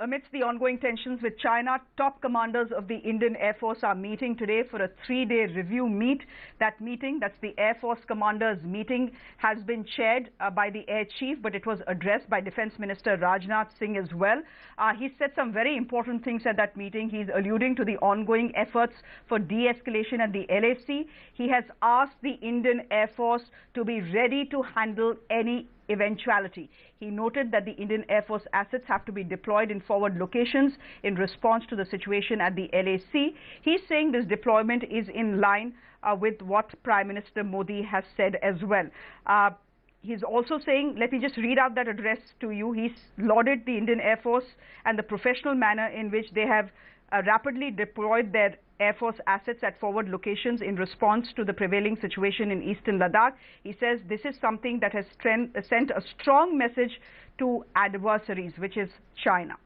amidst the ongoing tensions with China, top commanders of the Indian Air Force are meeting today for a 3-day review meet. That meeting, that's the Air Force Commanders Meeting, has been chaired by the Air Chief, but it was addressed by Defence Minister Rajnath Singh as well. He said some very important things at that meeting. He's alluding to the ongoing efforts for de-escalation at the LAC. He has asked the Indian Air Force to be ready to handle any eventuality. He noted that the Indian Air Force assets have to be deployed in forward locations in response to the situation at the LAC. He's saying this deployment is in line with what Prime Minister Modi has said as well. He's also saying, let me just read out that address to you. He's lauded the Indian Air Force and the professional manner in which they have rapidly deployed their Air Force assets at forward locations in response to the prevailing situation in eastern Ladakh. He says this is something that has sent a strong message to adversaries, which is China.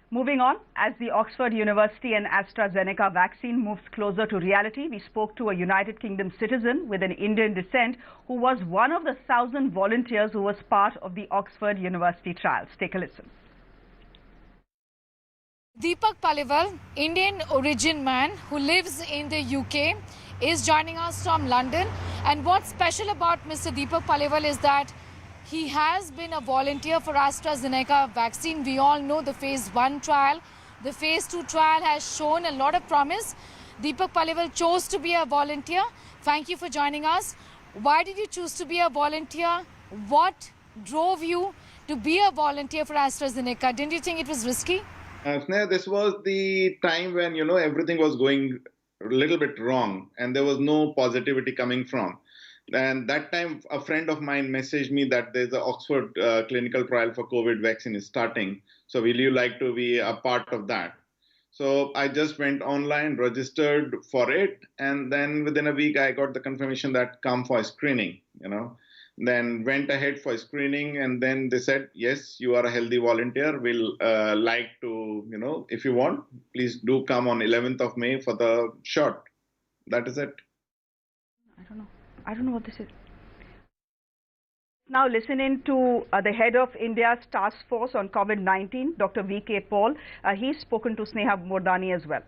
Moving on, as the Oxford University and AstraZeneca vaccine moves closer to reality, we spoke to a United Kingdom citizen with an Indian descent who was one of the 1,000 volunteers who was part of the Oxford University trials. Take a listen. Deepak Paliwal, Indian origin man who lives in the UK, is joining us from London. And what's special about Mr. Deepak Paliwal is that he has been a volunteer for AstraZeneca vaccine. We all know the phase 1 trial. The phase 2 trial has shown a lot of promise. Deepak Paliwal chose to be a volunteer. Thank you for joining us. Why did you choose to be a volunteer? What drove you to be a volunteer for AstraZeneca? Didn't you think it was risky? Sneha, this was the time when, everything was going a little bit wrong and there was no positivity coming from. And that time, a friend of mine messaged me that there's an Oxford clinical trial for COVID vaccine is starting. So will you like to be a part of that? So I just went online, registered for it. And then within a week, I got the confirmation that come for screening, Then went ahead for screening. And then they said, yes, you are a healthy volunteer. We'll like to, if you want, please do come on 11th of May for the shot. That is it. I don't know what this is. Now listening to the head of India's task force on COVID-19, Dr. V.K. Paul. He's spoken to Sneha Mordani as well.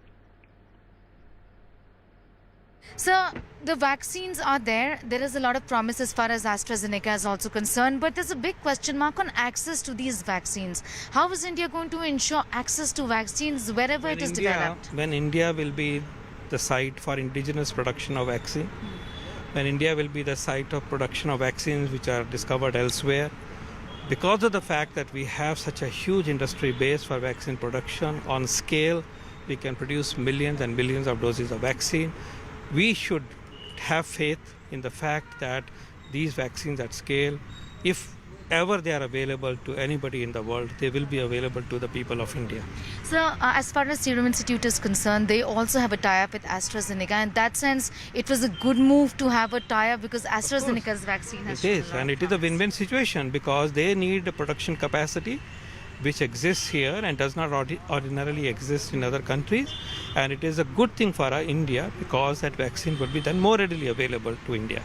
So the vaccines are there. There is a lot of promise as far as AstraZeneca is also concerned. But there's a big question mark on access to these vaccines. How is India going to ensure access to vaccines wherever it is developed? When India will be the site for indigenous production of vaccine, when India will be the site of production of vaccines which are discovered elsewhere. Because of the fact that we have such a huge industry base for vaccine production on scale, we can produce millions and millions of doses of vaccine. We should have faith in the fact that these vaccines at scale, if ever they are available to anybody in the world, they will be available to the people of India. So as far as Serum Institute is concerned, they also have a tie-up with AstraZeneca. In that sense, it was a good move to have a tie-up because AstraZeneca's vaccine has It is, and it is a win-win situation because they need a production capacity which exists here and does not ordinarily exist in other countries. And it is a good thing for India because that vaccine will be then more readily available to India.